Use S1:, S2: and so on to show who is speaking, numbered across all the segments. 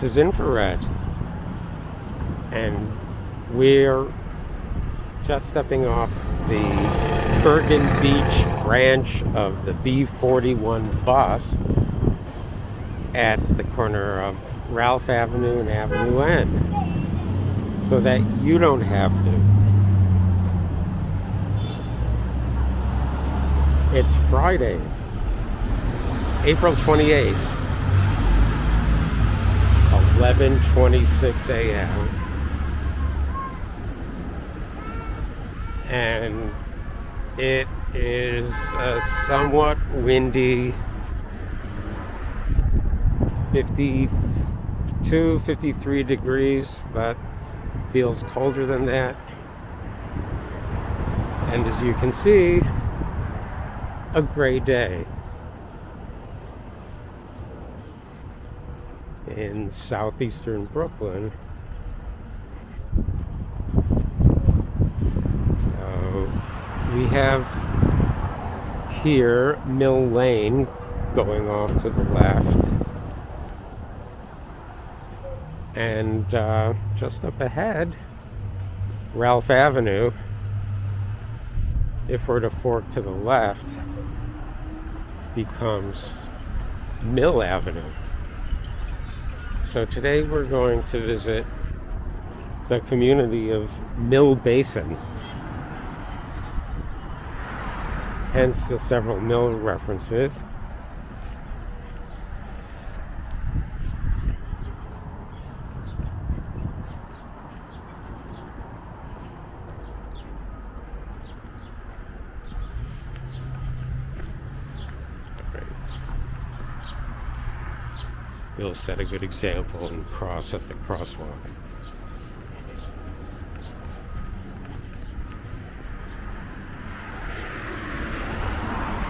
S1: this is infrared. And we're just stepping off the Bergen Beach branch of the B41 bus at the corner of Ralph Avenue and Avenue N, so that you don't have to. It's Friday, April 28th, 11:26 a.m. And it is a somewhat windy 52, 53 degrees, but feels colder than that. And as you can see, a gray day in southeastern Brooklyn. So we have here Mill Lane going off to the left, and just up ahead, Ralph Avenue. If we're to fork to the left, becomes Mill Avenue. So today we're going to visit the community of Mill Basin, hence the several mill references. We'll set a good example and cross at the crosswalk.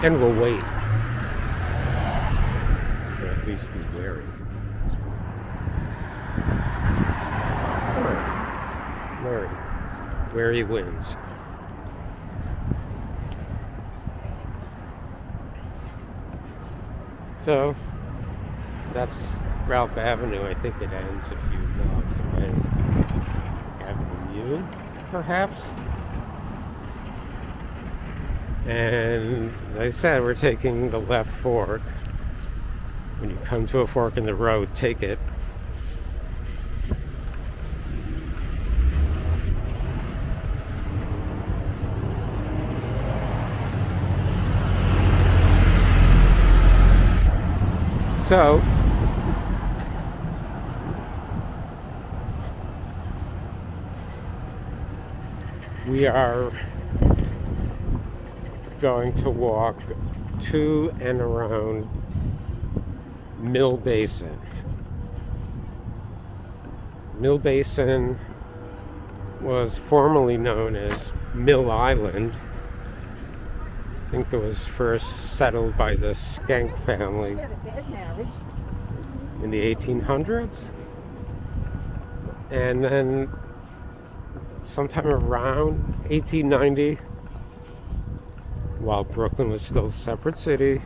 S1: And we'll wait. Or at least be wary. Wary. Wary wins. So, that's Ralph Avenue. I think it ends a few blocks away. Avenue, perhaps. And as I said, we're taking the left fork. When you come to a fork in the road, take it. So, we are going to walk to and around Mill Basin. Mill Basin was formerly known as Mill Island. I think it was first settled by the Schenck family in the 1800s. And then sometime around 1890, while Brooklyn was still a separate city,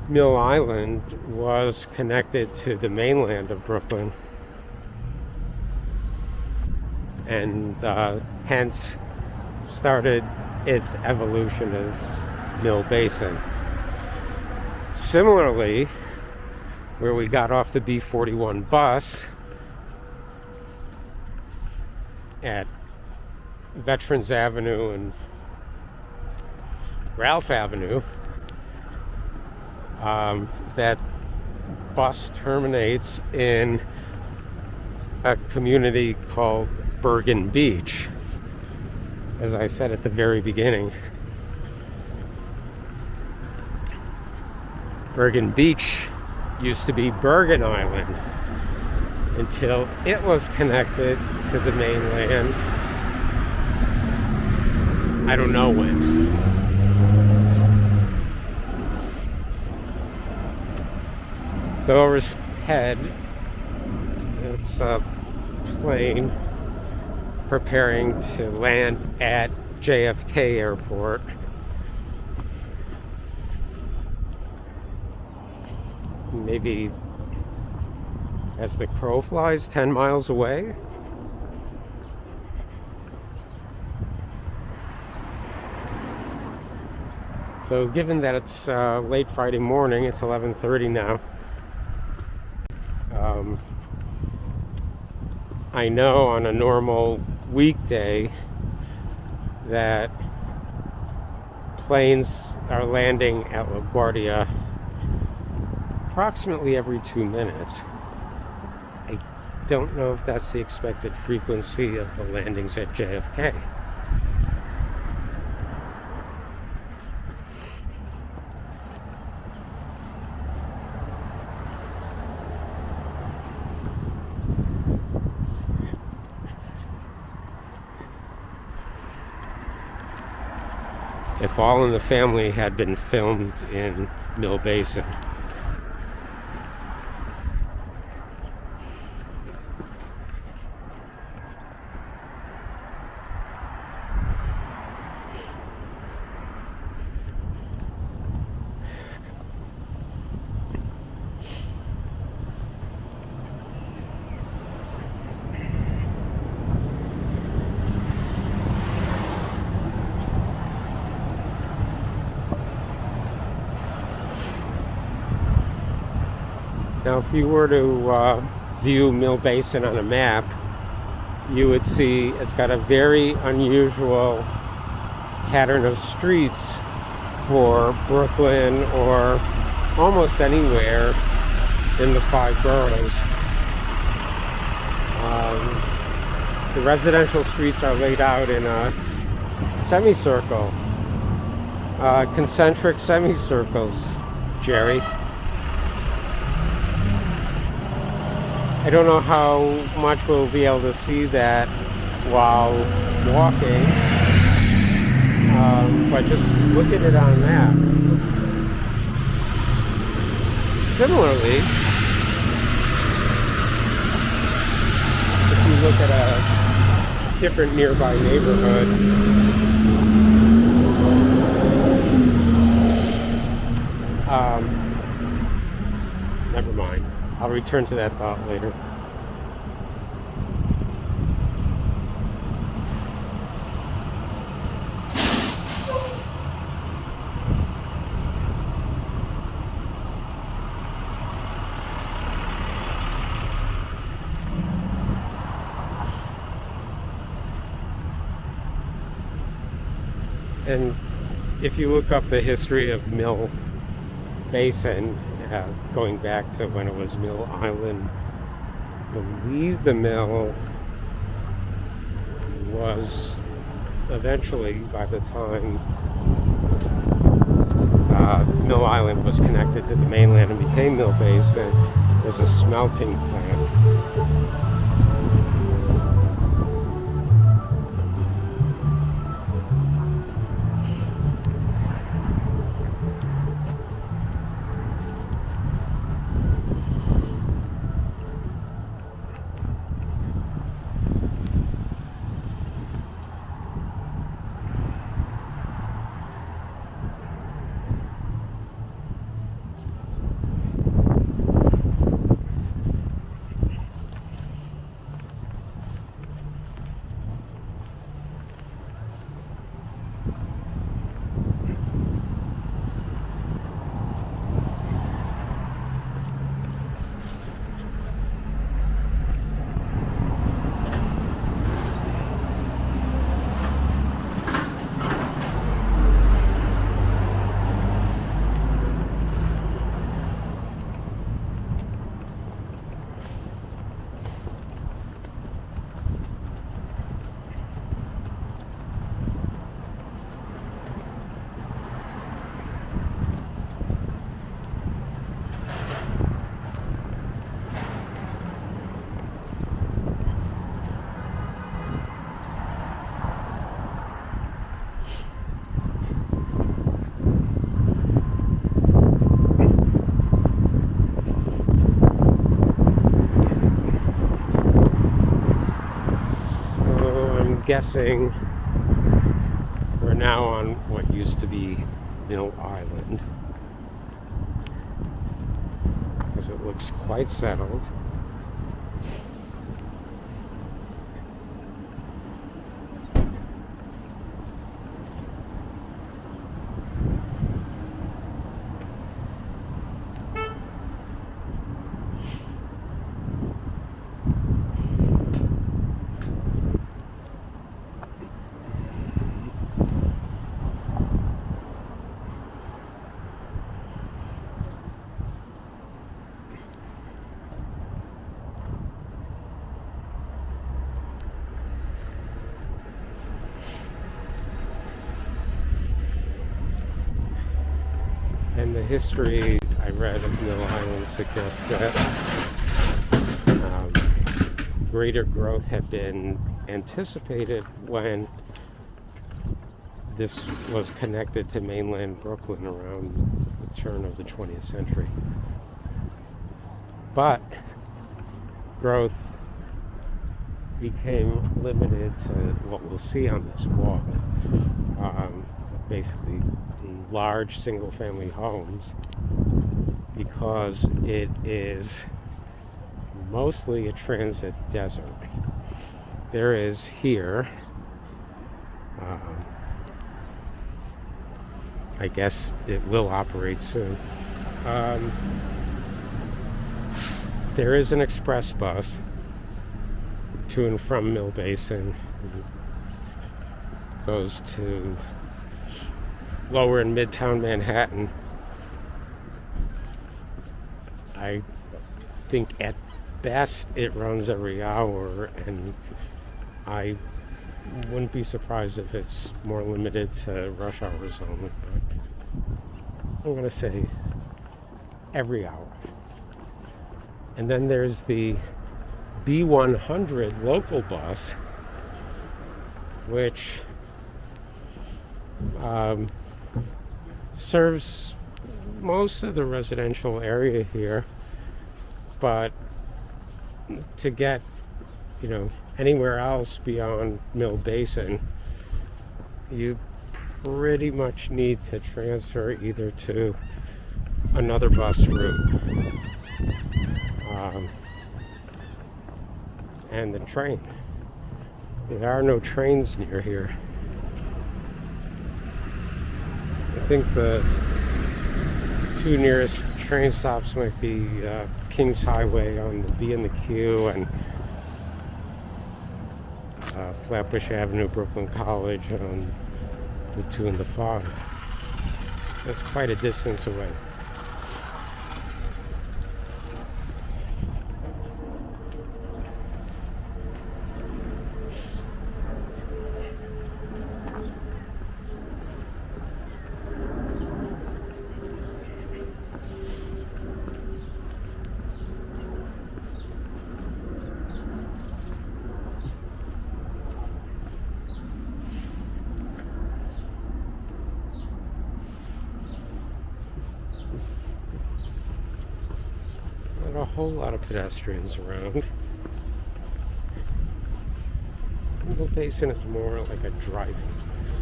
S1: Mill Island was connected to the mainland of Brooklyn, and hence started its evolution as Mill Basin. Similarly, where we got off the B41 bus at Veterans Avenue and Ralph Avenue, that bus terminates in a community called Bergen Beach. As I said at the very beginning, Bergen Beach used to be Barren Island until it was connected to the mainland. I don't know when. So overhead, it's a plane preparing to land at JFK Airport. Maybe as the crow flies, 10 miles away. So given that it's late Friday morning, it's 11:30 now, I know on a normal weekday that planes are landing at LaGuardia approximately every 2 minutes. I don't know if that's the expected frequency of the landings at JFK. If All in the Family had been filmed in Mill Basin. Now, if you were to view Mill Basin on a map, you would see it's got a very unusual pattern of streets for Brooklyn or almost anywhere in the 5 boroughs. The residential streets are laid out in a semicircle, concentric semicircles, Jerry. I don't know how much we'll be able to see that while walking, but just look at it on a map. Similarly, if you look at a different nearby neighborhood, never mind. I'll return to that thought later. And if you look up the history of Mill Basin, going back to when it was Mill Island, I believe the mill was eventually, by the time Mill Island was connected to the mainland and became Mill Basin, was a smelting plant. Guessing we're now on what used to be Mill Island, because it looks quite settled. history I read of Mill Island suggests that greater growth had been anticipated when this was connected to mainland Brooklyn around the turn of the 20th century. But growth became limited to what we'll see on this walk. Basically large single-family homes, because it is mostly a transit desert. There is here, I guess it will operate soon. There is an express bus to and from Mill Basin. It goes to lower in Midtown Manhattan. I think at best it runs every hour, and I wouldn't be surprised if it's more limited to rush hours only, but I'm going to say every hour. And then there's the B100 local bus, which serves most of the residential area here, but to get, anywhere else beyond Mill Basin, you pretty much need to transfer either to another bus route and the train. There are no trains near here. I think the two nearest train stops might be Kings Highway on the B and the Q, and Flatbush Avenue, Brooklyn College on the 2 and the 5. That's quite a distance away. A whole lot of pedestrians around. Mill Basin is more like a driving place.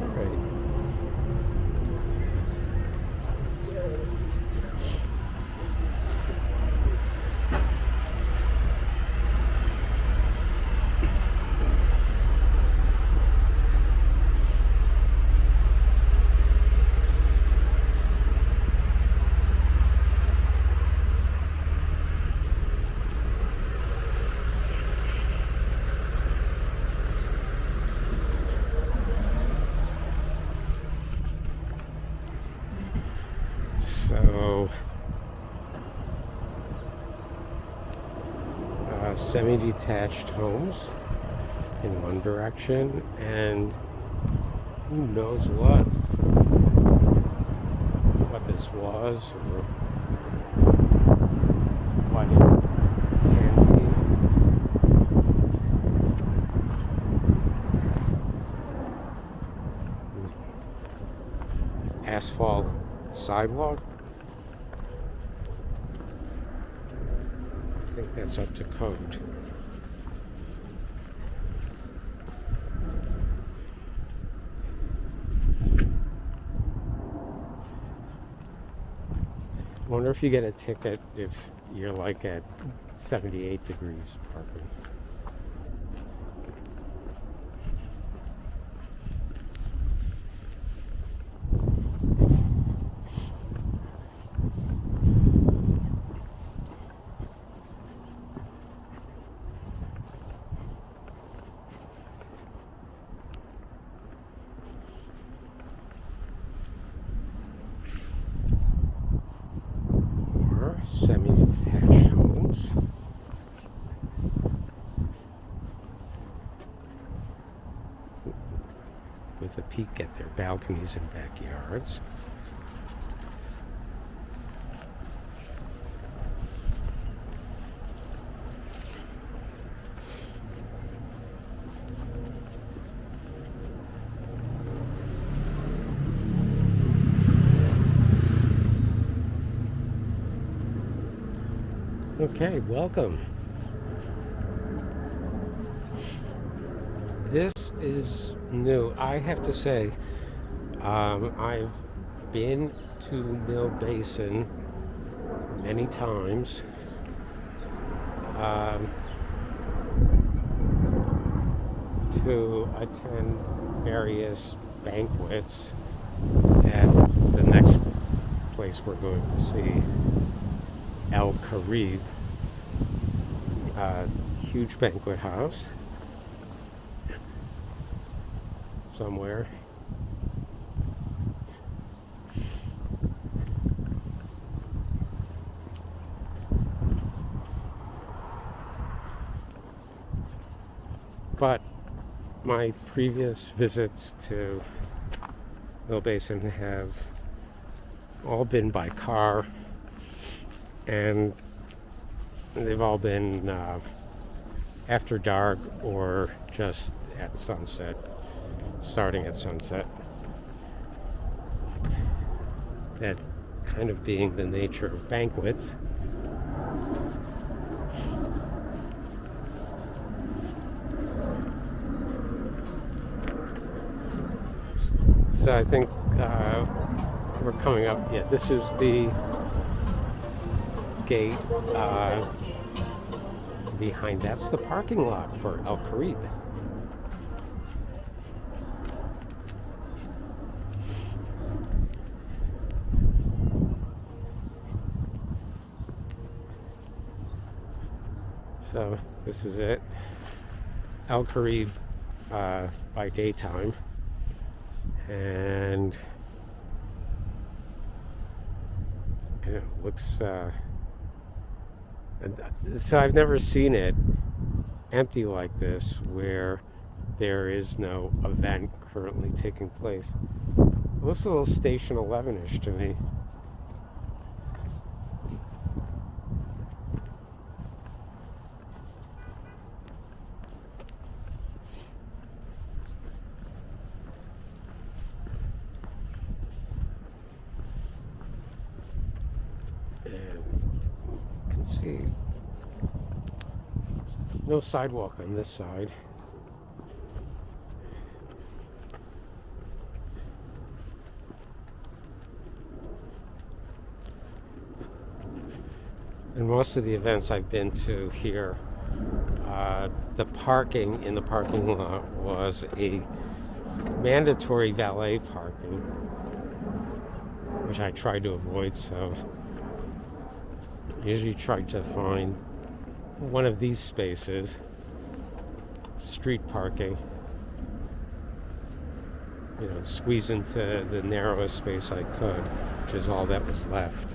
S1: Alright. So, semi-detached homes in one direction, and who knows what this was or what it can be. Asphalt sidewalk. I think that's up to code. I wonder if you get a ticket if you're like at 78 degrees parking. Semi-detached homes. With a peek at their balconies and backyards. Okay, welcome. This is new. I have to say, I've been to Mill Basin many times. To attend various banquets at the next place we're going to see, El Caribe, huge banquet house somewhere. But my previous visits to Mill Basin have all been by car, and they've all been after dark or just at sunset, starting at sunset. That kind of being the nature of banquets. So I think we're coming up. Yeah, this is the gate behind. That's the parking lot for El Caribe. So this is it. El Caribe by daytime. And it looks so I've never seen it empty like this, where there is no event currently taking place. It looks a little Station 11-ish to me. See, no sidewalk on this side. And most of the events I've been to here, the parking in the parking lot was a mandatory valet parking, which I tried to avoid, so usually try to find one of these spaces, street parking, squeeze into the narrowest space I could, which is all that was left.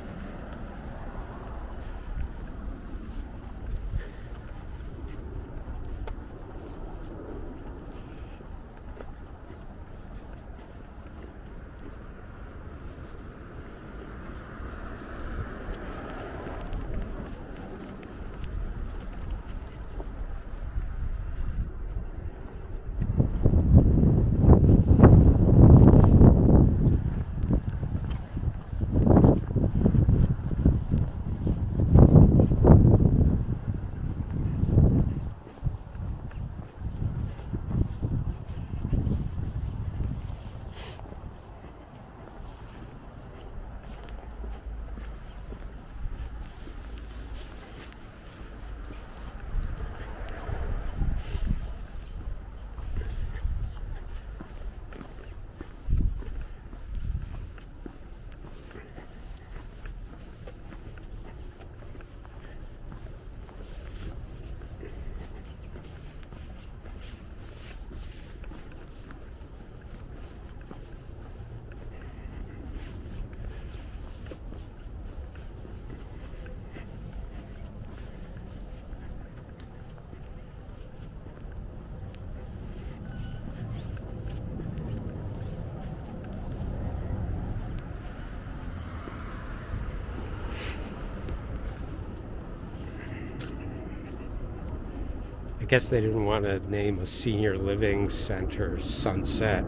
S1: guess they didn't want to name a senior living center Sunset.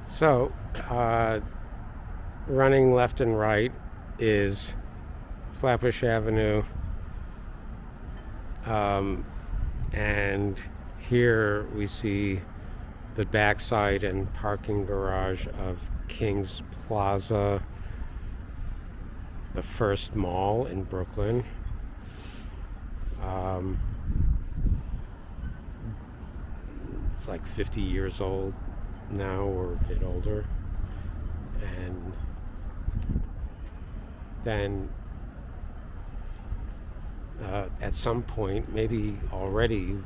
S1: So, running left and right is Flatbush Avenue, and here we see the backside and parking garage of King's Plaza, the first mall in Brooklyn. It's like 50 years old now, or a bit older. And then at some point, maybe already,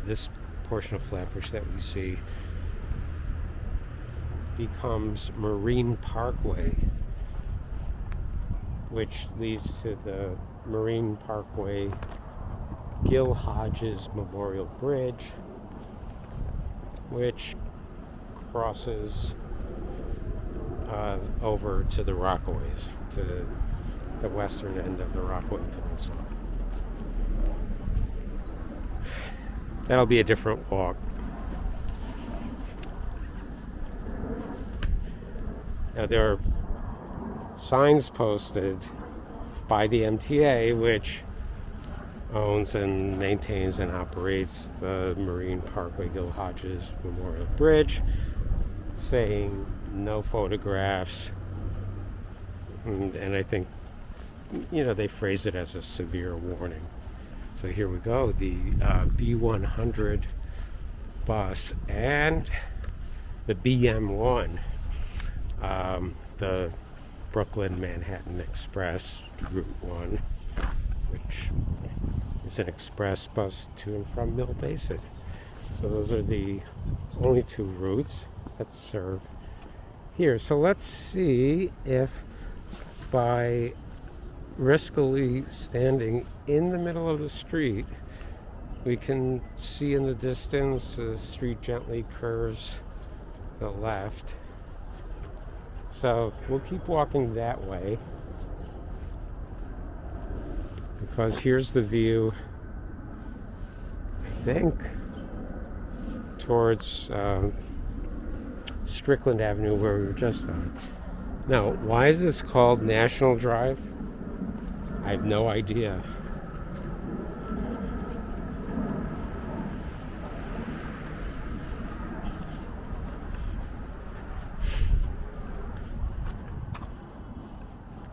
S1: this portion of Flatbush that we see becomes Marine Parkway, which leads to the Marine Parkway Gil Hodges Memorial Bridge, which crosses over to the Rockaways, to the western end of the Rockaway Peninsula. That'll be a different walk. Now, there are signs posted by the MTA, which owns and maintains and operates the Marine Parkway Gil Hodges Memorial Bridge, saying no photographs, and I think, they phrase it as a severe warning. So here we go, the B100 bus and the BM1, the Brooklyn Manhattan Express Route 1, which is an express bus to and from Mill Basin. So those are the only two routes that serve here. So let's see if by riskily standing in the middle of the street, we can see in the distance the street gently curves to the left. So we'll keep walking that way, because here's the view, I think, towards Strickland Avenue, where we were just on. Now, why is this called National Drive? I have no idea.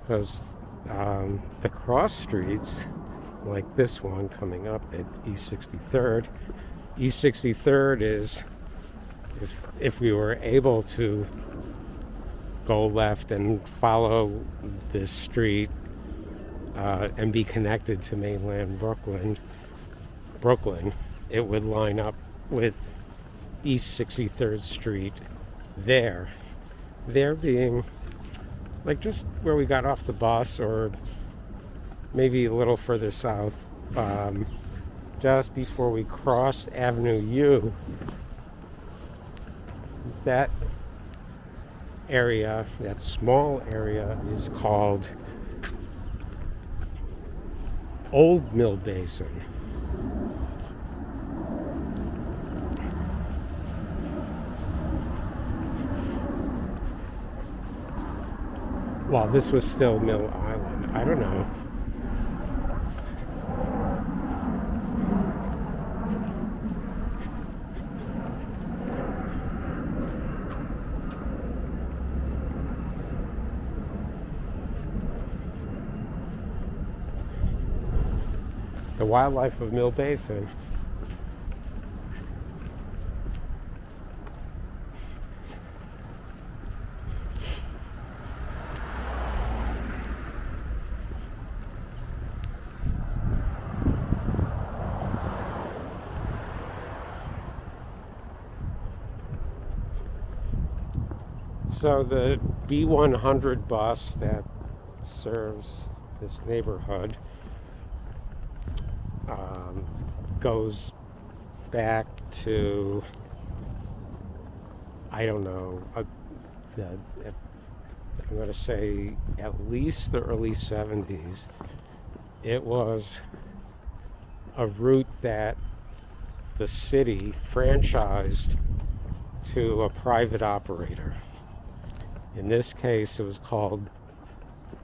S1: Because the cross streets, like this one coming up at East 63rd, East 63rd is, if we were able to go left and follow this street and be connected to mainland Brooklyn, it would line up with East 63rd Street there being like just where we got off the bus, or maybe a little further south, just before we crossed Avenue U. That area, that small area, is called Old Mill Basin. Well, this was still Mill Island. I don't know. the wildlife of Mill Basin. So the B100 bus that serves this neighborhood goes back to, I don't know, I'm going to say at least the early 70s. It was a route that the city franchised to a private operator. In this case, it was called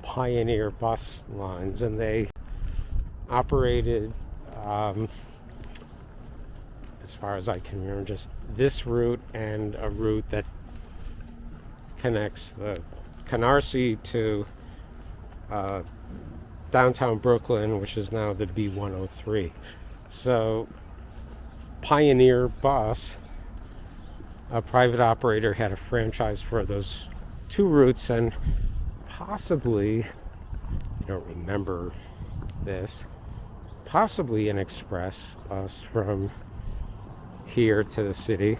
S1: Pioneer Bus Lines, and they operated, as far as I can remember, just this route and a route that connects the Canarsie to downtown Brooklyn, which is now the B103. So Pioneer Bus, a private operator, had a franchise for those two routes, and possibly, I don't remember this, possibly an express bus from here to the city.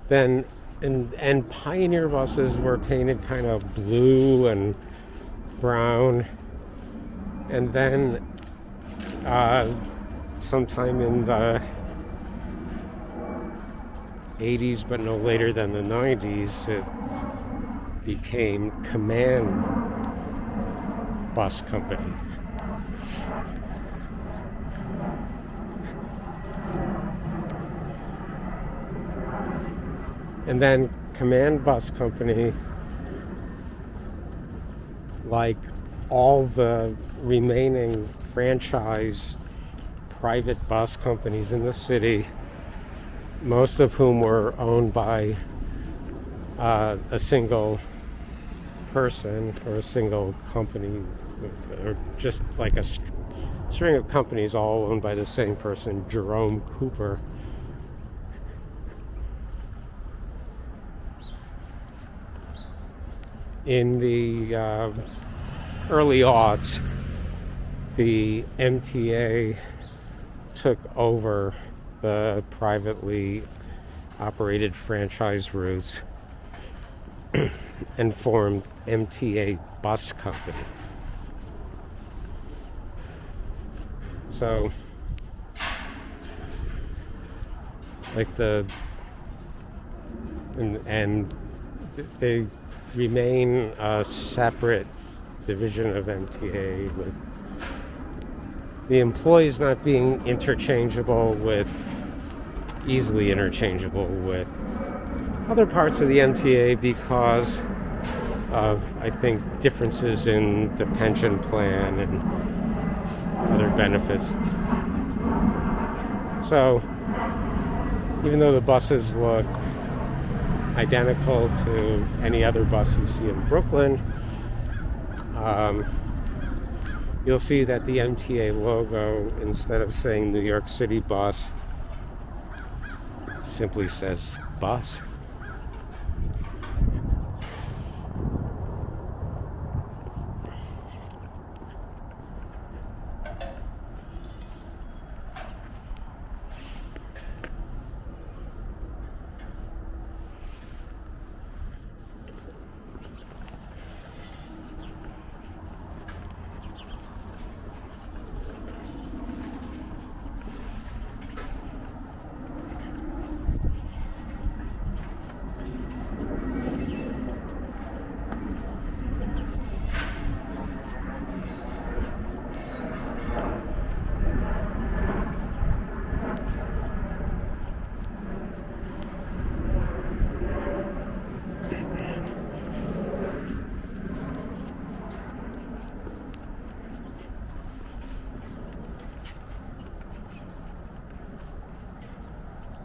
S1: Then, and Pioneer buses were painted kind of blue and brown. And then sometime in the 80s, but no later than the 90s, it became Command Bus Company. And then Command Bus Company, like all the remaining franchise private bus companies in the city, most of whom were owned by a single person or a single company, or just like a string of companies all owned by the same person, Jerome Cooper. In the early aughts, the MTA took over the privately operated franchise routes and formed MTA Bus Company. So, like and they remain a separate division of MTA, with the employees not being easily interchangeable with other parts of the MTA because of, I think, differences in the pension plan and other benefits. So, even though the buses look identical to any other bus you see in Brooklyn, you'll see that the MTA logo, instead of saying New York City Bus, simply says bus.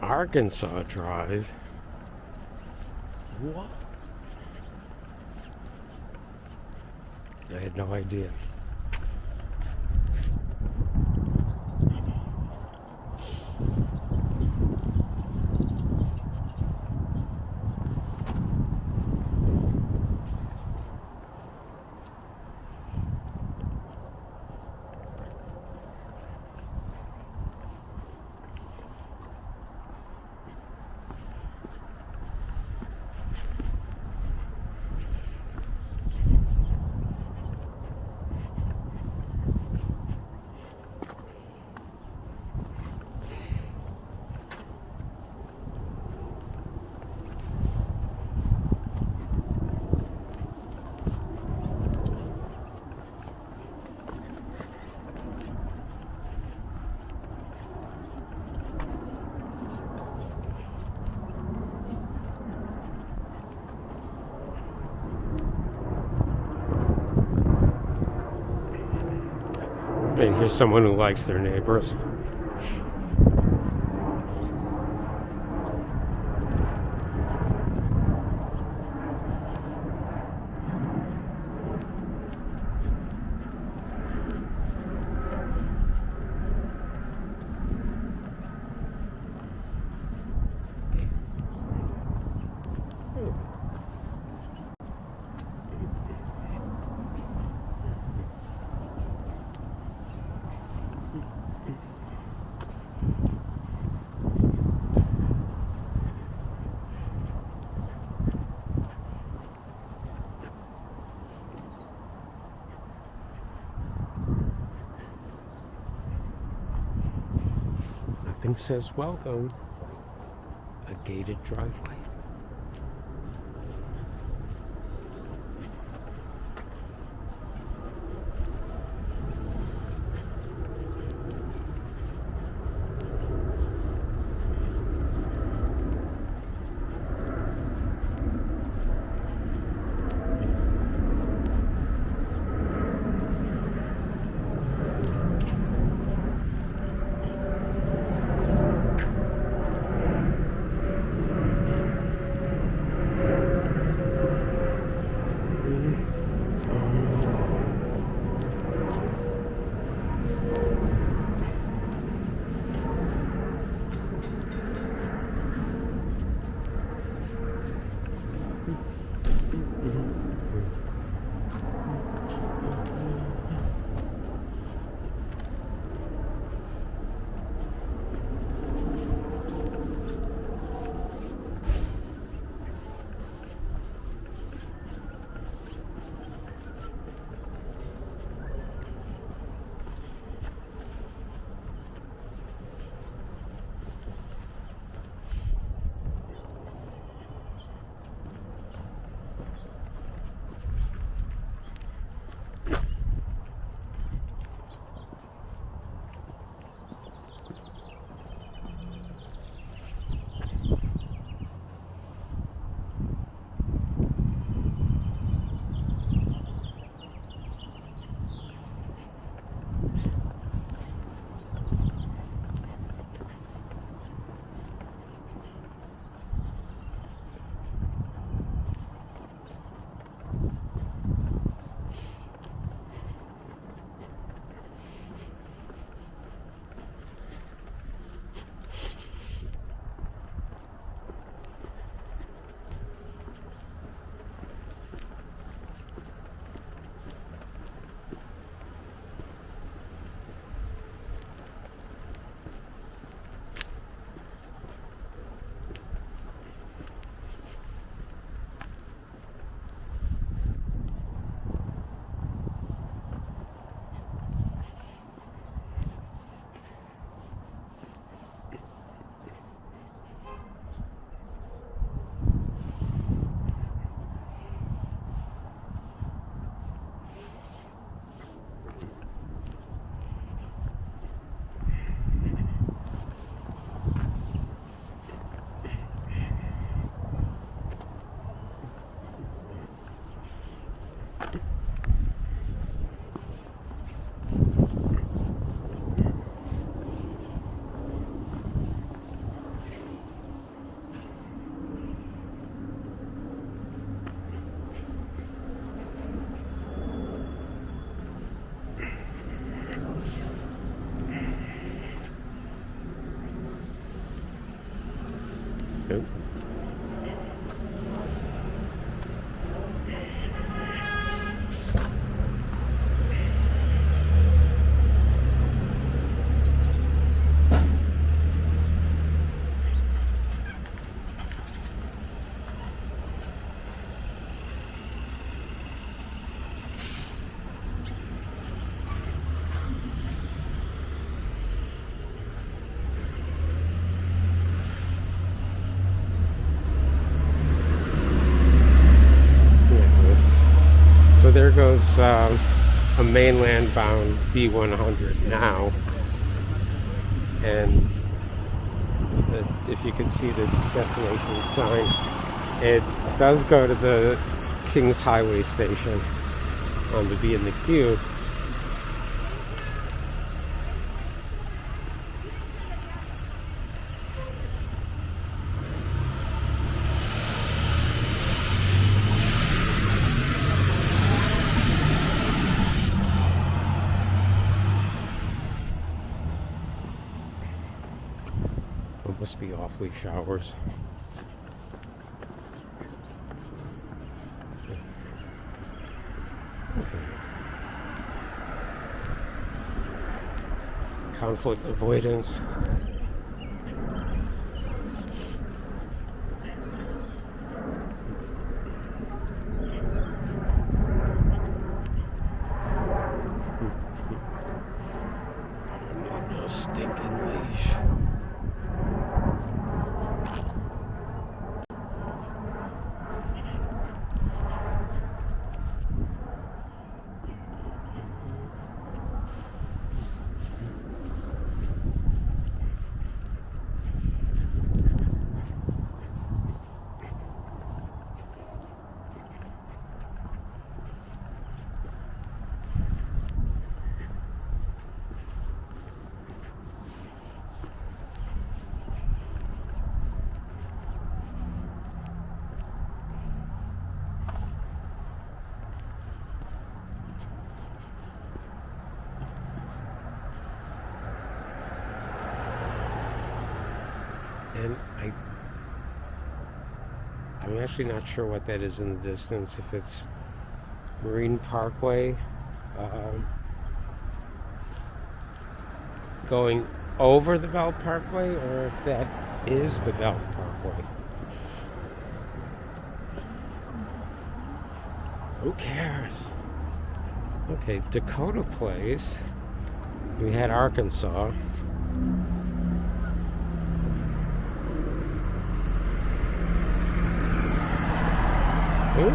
S1: Arkansas Drive? What? I had no idea. And here's someone who likes their neighbors. Nothing says welcome. A gated driveway. Nope. So there goes a mainland-bound B100 now, and if you can see the destination sign, it does go to the Kings Highway station on the B and the Q. Must be awfully showers. Conflict avoidance. No stinking leash. And I'm actually not sure what that is in the distance, if it's Marine Parkway going over the Belt Parkway, or if that is the Belt Parkway. Who cares? Okay, Dakota Place. We had Arkansas. Ooh.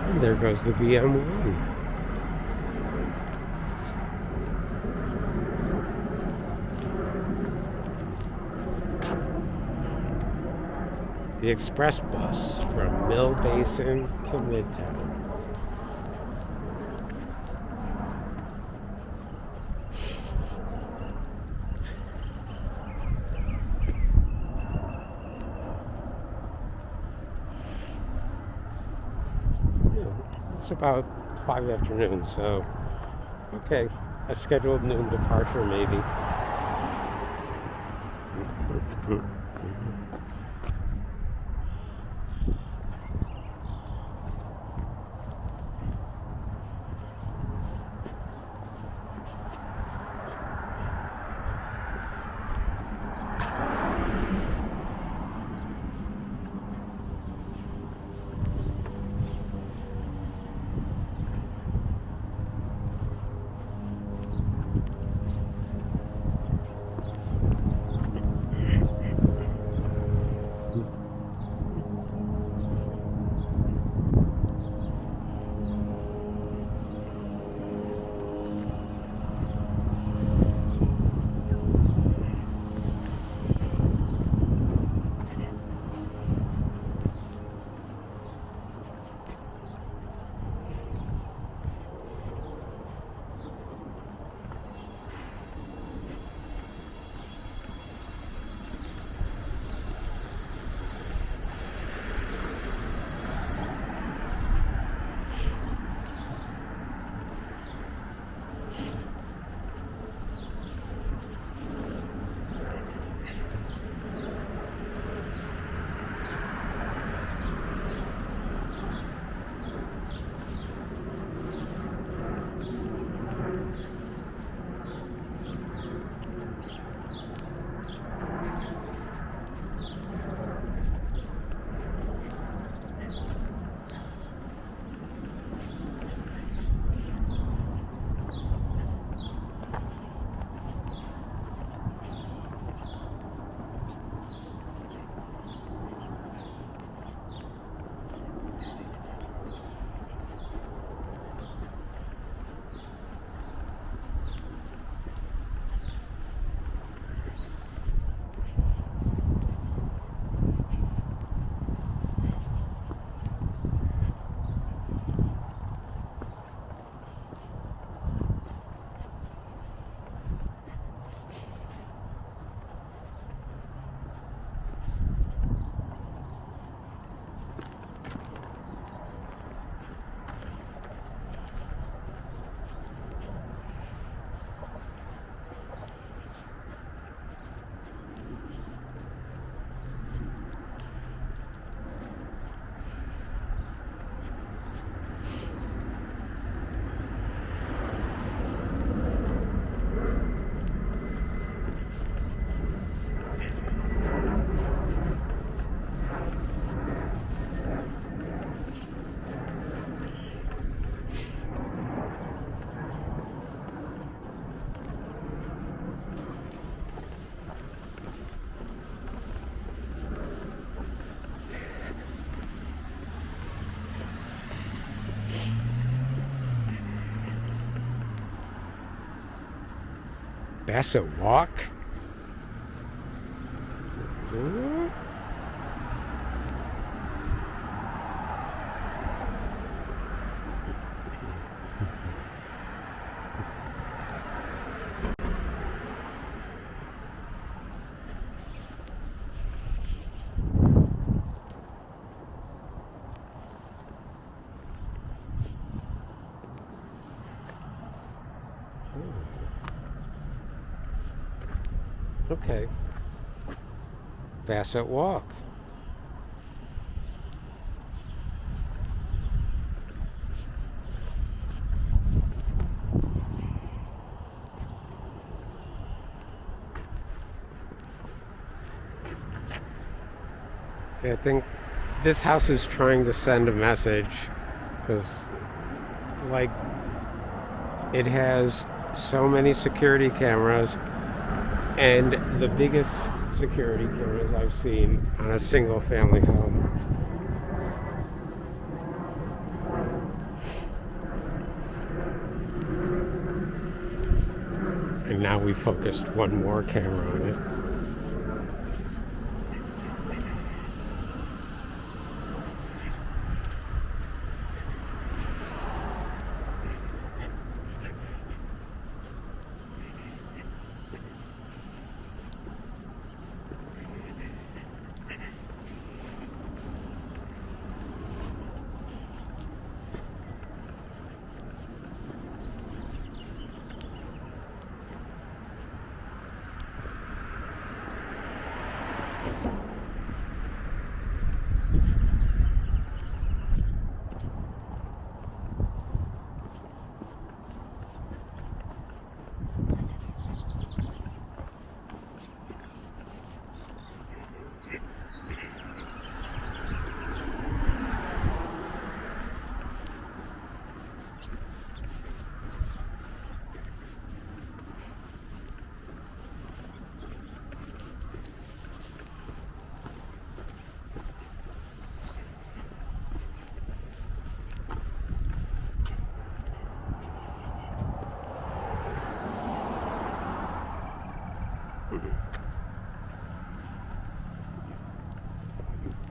S1: And there goes the BM1. The express bus from Mill Basin to Midtown. It's about 5 afternoon, so okay, a scheduled noon departure maybe. Bassett Walk? Okay. Bassett Walk. See, I think this house is trying to send a message because, like, it has so many security cameras, and the biggest security cameras I've seen on a single family home. And now we focused one more camera on it.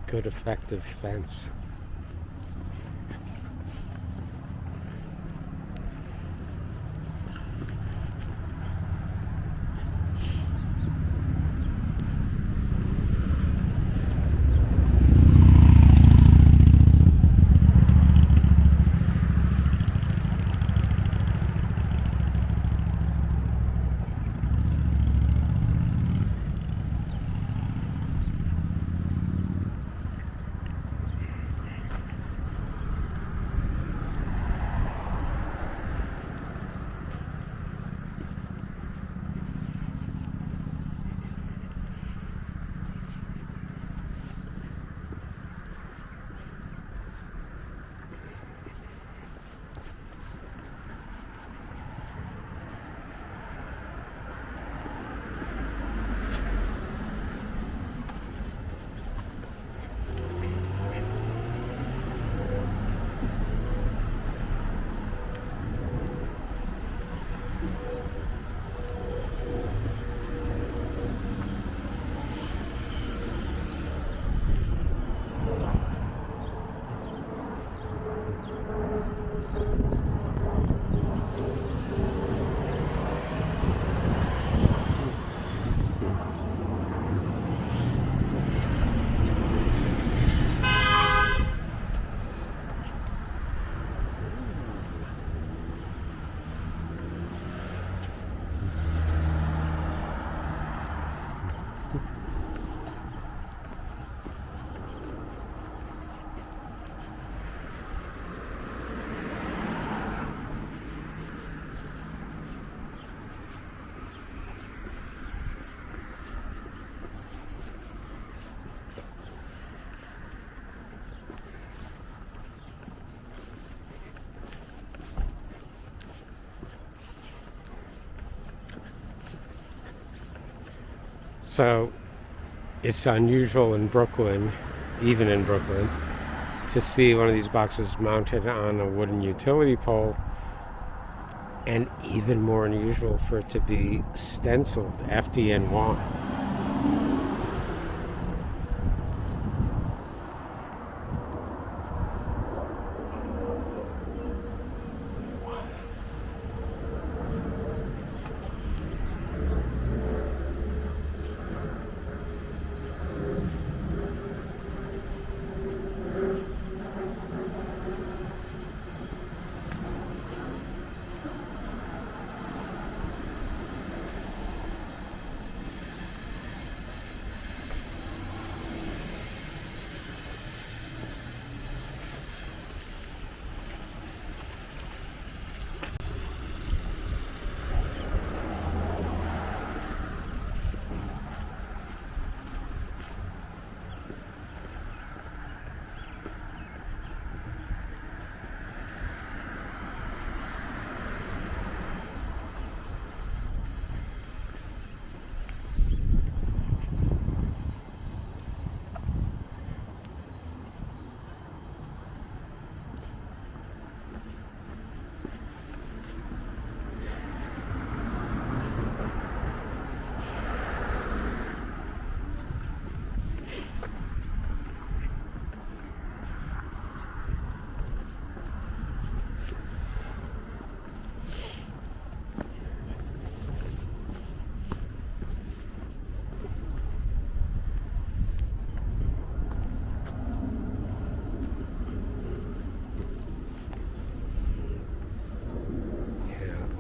S1: Good effective fence. So it's unusual in Brooklyn, even in Brooklyn, to see one of these boxes mounted on a wooden utility pole and even more unusual for it to be stenciled FDNY.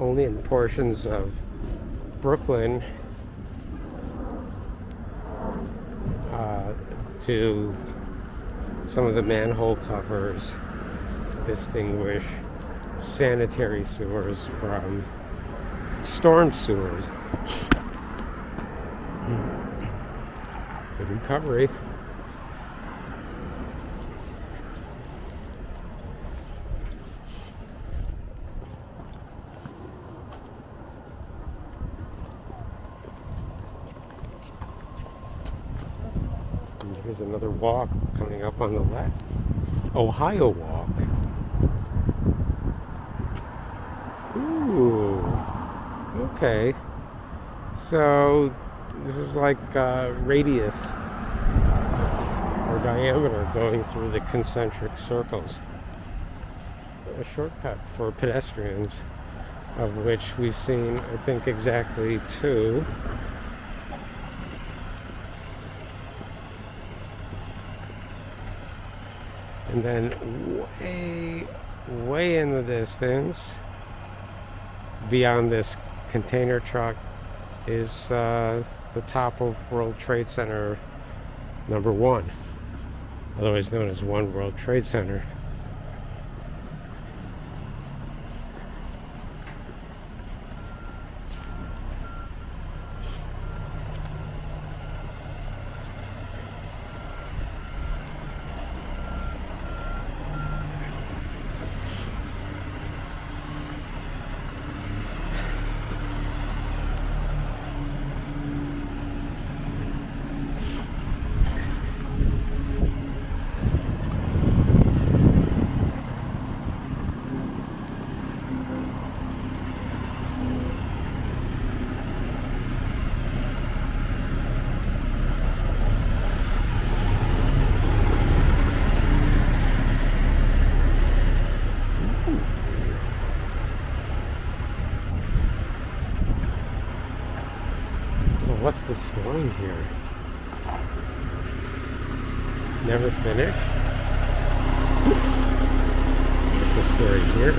S1: Only in portions of Brooklyn to some of the manhole covers distinguish sanitary sewers from storm sewers. Good recovery. There's another walk coming up on the left. Ohio Walk. Ooh. Okay. So this is like radius or diameter going through the concentric circles. A shortcut for pedestrians, of which we've seen, I think, exactly 2. And then way in the distance, beyond this container truck, is the top of World Trade Center number 1, otherwise known as One World Trade Center. What's the story here? Never finished? What's the story here?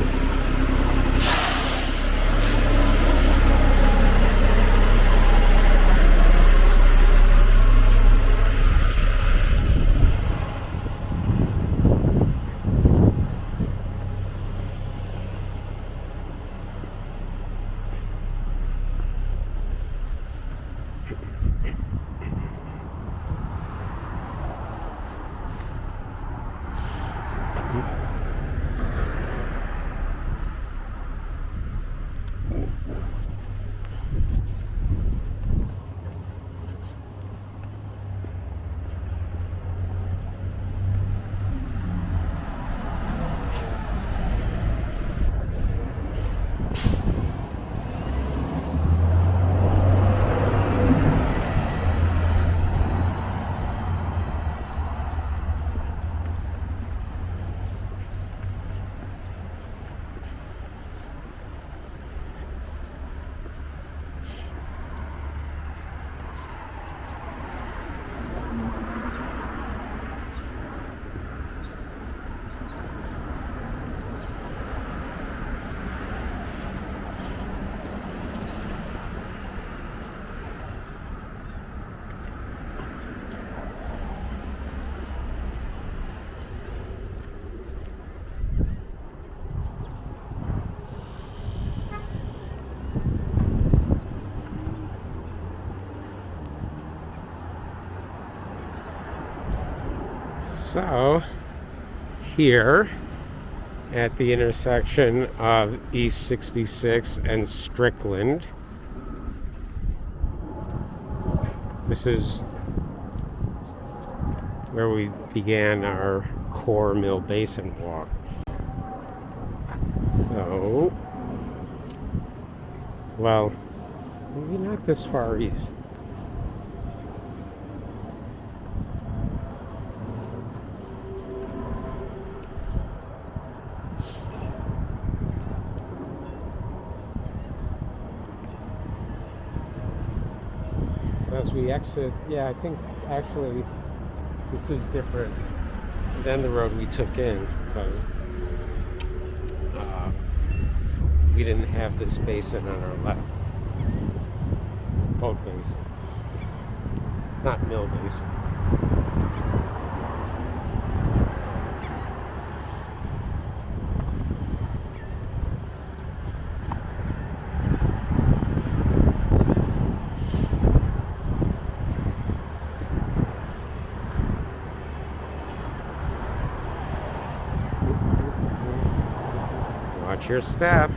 S1: So, here at the intersection of East 66 and Strickland, this is where we began our core Mill Basin walk. So, well, maybe not this far east. As we exit, yeah, I think actually this is different than the road we took in, because we didn't have this basin on our left. Boat basin, not Mill Basin. Watch your step.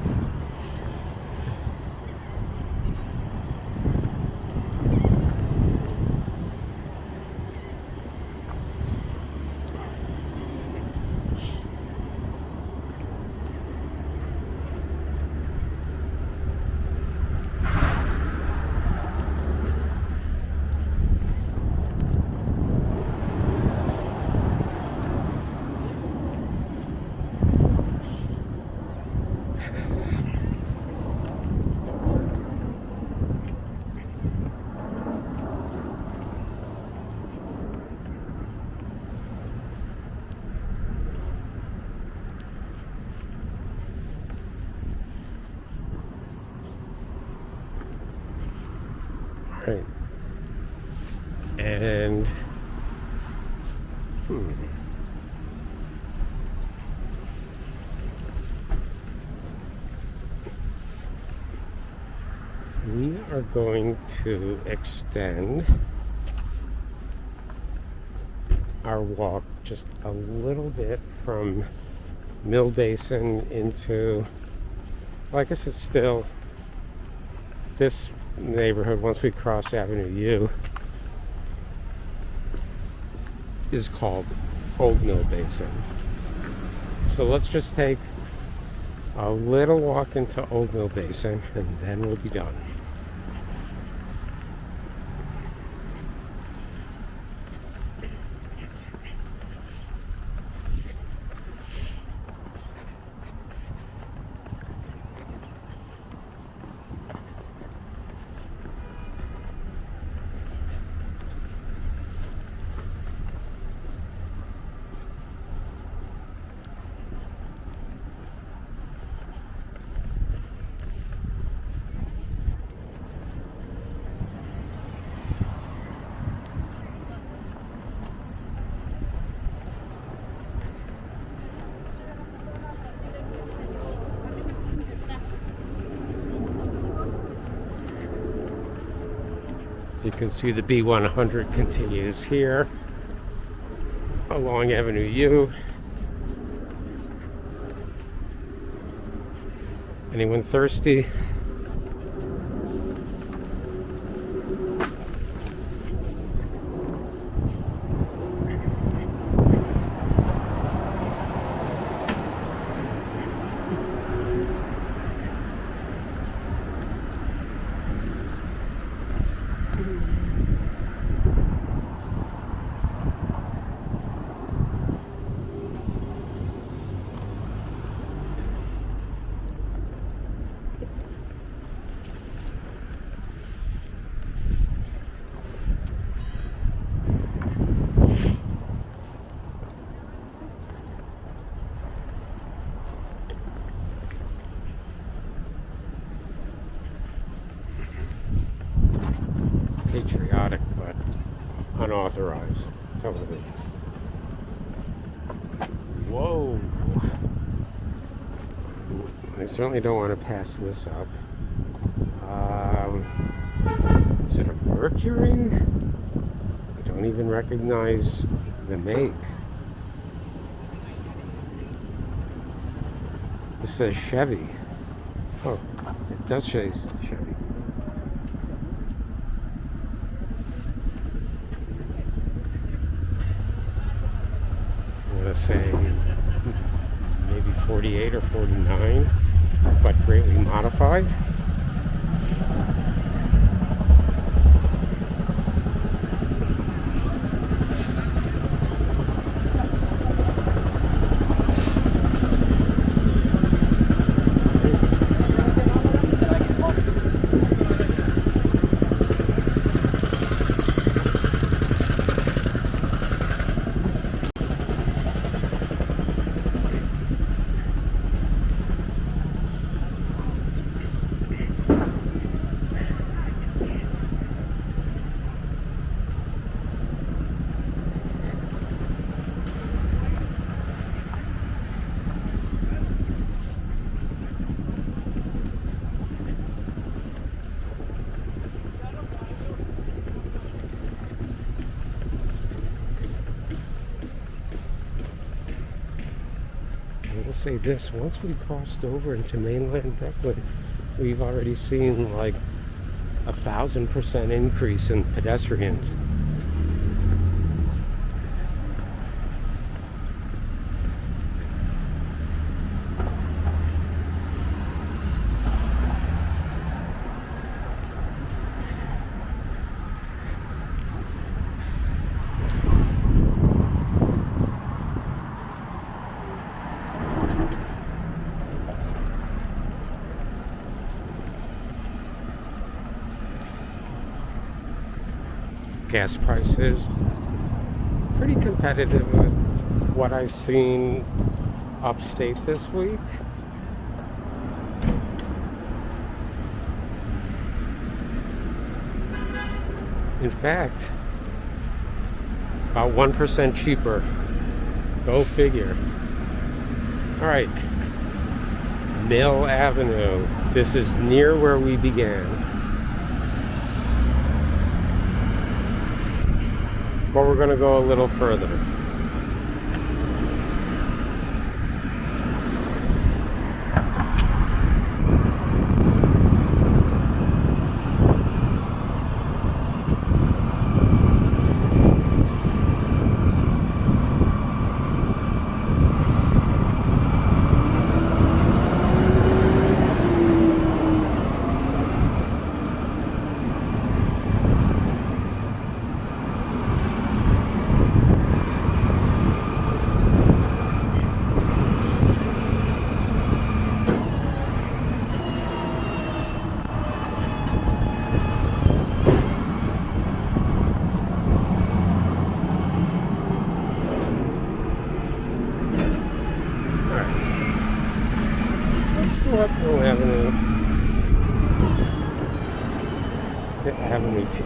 S1: Right. And we are going to extend our walk just a little bit from Mill Basin into, well, I guess it's still this neighborhood. Once we cross Avenue U, is called Old Mill Basin. So let's just take a little walk into Old Mill Basin and then we'll be done. You can see the B100 continues here along Avenue U. Anyone thirsty? Patriotic but unauthorized television. Whoa! I certainly don't want to pass this up. Is it a Mercury? I don't even recognize the make. It says Chevy. Oh, it does say Chevy. I'm gonna say maybe 48 or 49, but greatly modified. Say this, once we crossed over into mainland Brooklyn, we've already seen like 1,000% increase in pedestrians. Gas prices pretty competitive with what I've seen upstate this week. In fact, about 1% cheaper. Go figure. All right, Mill Avenue. This is near where we began. But we're going to go a little further. Up Mill Avenue. Fifth Avenue T.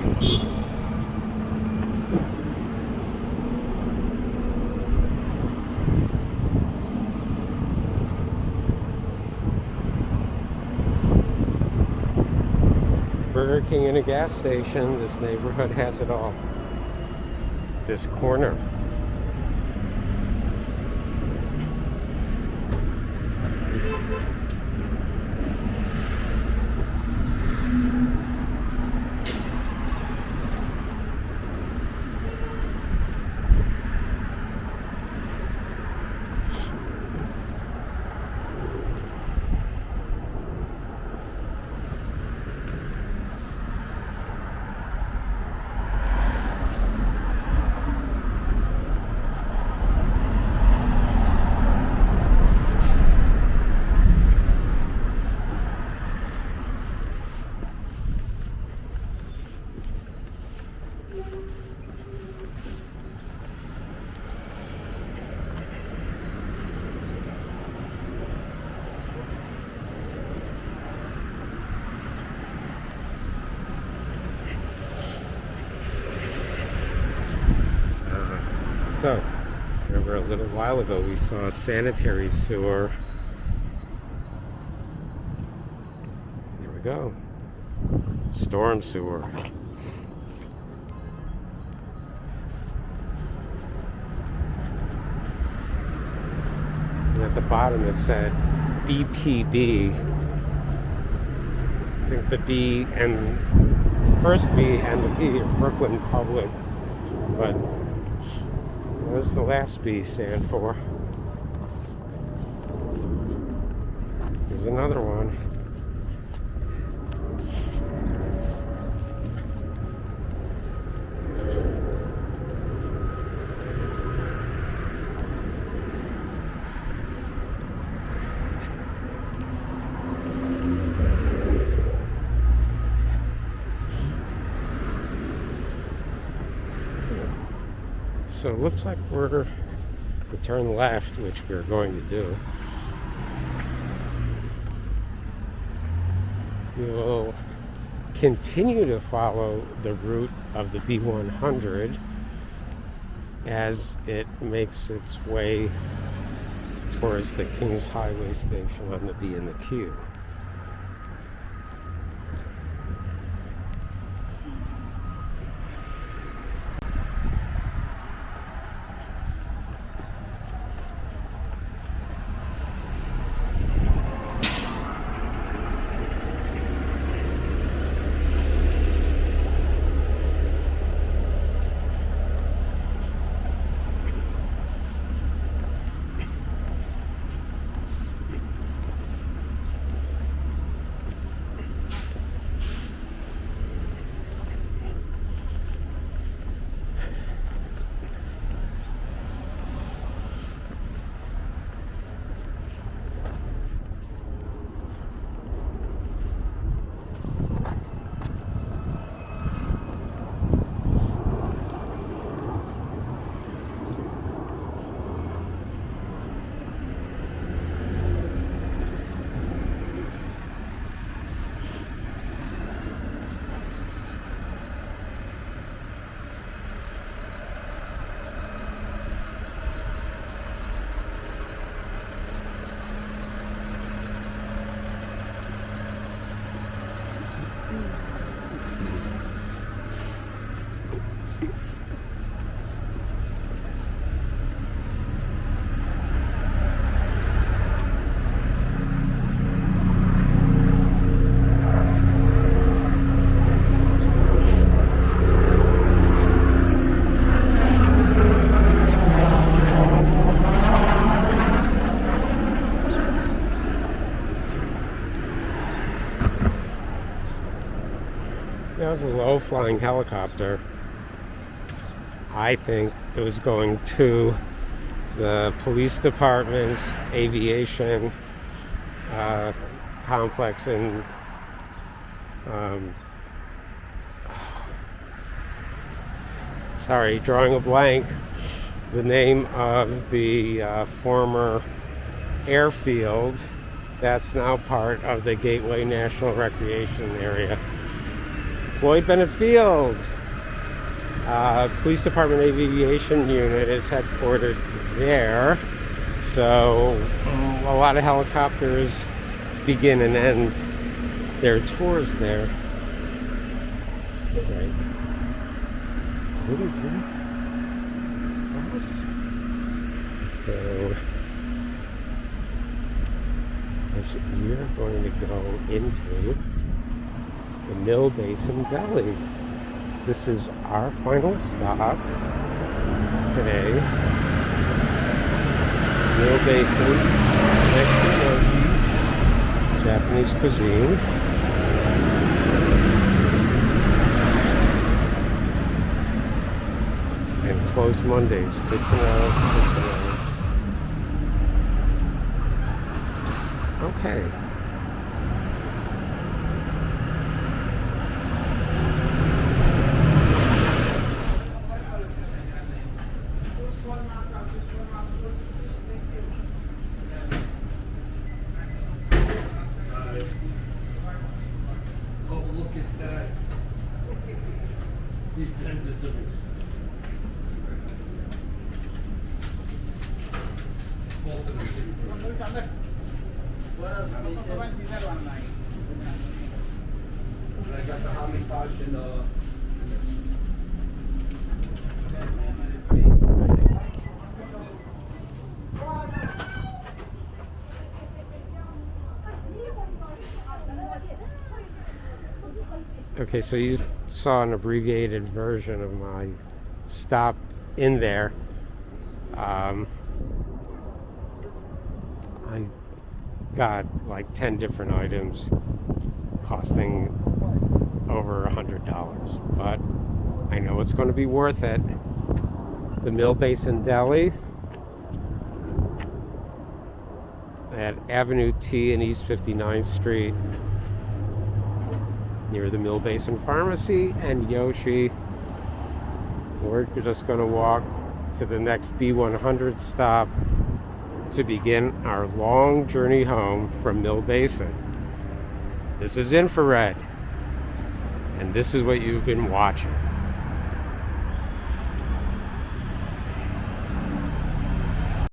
S1: Burger King and a gas station. This neighborhood has it all. This corner. So, remember a little while ago we saw a sanitary sewer. Here we go. Storm sewer. And at the bottom it said BPB. I think the B and first B and the P are Brooklyn Public, but what does the last B stand for? Here's another one. So it looks like we're to turn left, which we're going to do. We will continue to follow the route of the B100 as it makes its way towards the Kings Highway station on the B and the Q. That was a low-flying helicopter. I think it was going to the police department's aviation complex in sorry, drawing a blank. The name of the former airfield that's now part of the Gateway National Recreation Area. Floyd Bennett Field. Police Department Aviation Unit is headquartered there. So a lot of helicopters begin and end their tours there. Right. So we're going to go into the Mill Basin Deli. This is our final stop today. Mill Basin, next to Northeast, Japanese cuisine. And closed Mondays. Good to know, good to know. Okay. Okay, so you saw an abbreviated version of my stop in there. I got like 10 different items costing over $100, but I know it's going to be worth it. The Mill Basin Deli at Avenue T and East 59th Street, near the Mill Basin Pharmacy and Yoshi. We're just going to walk to the next B100 stop to begin our long journey home from Mill Basin. This is Infrared, and this is what you've been watching.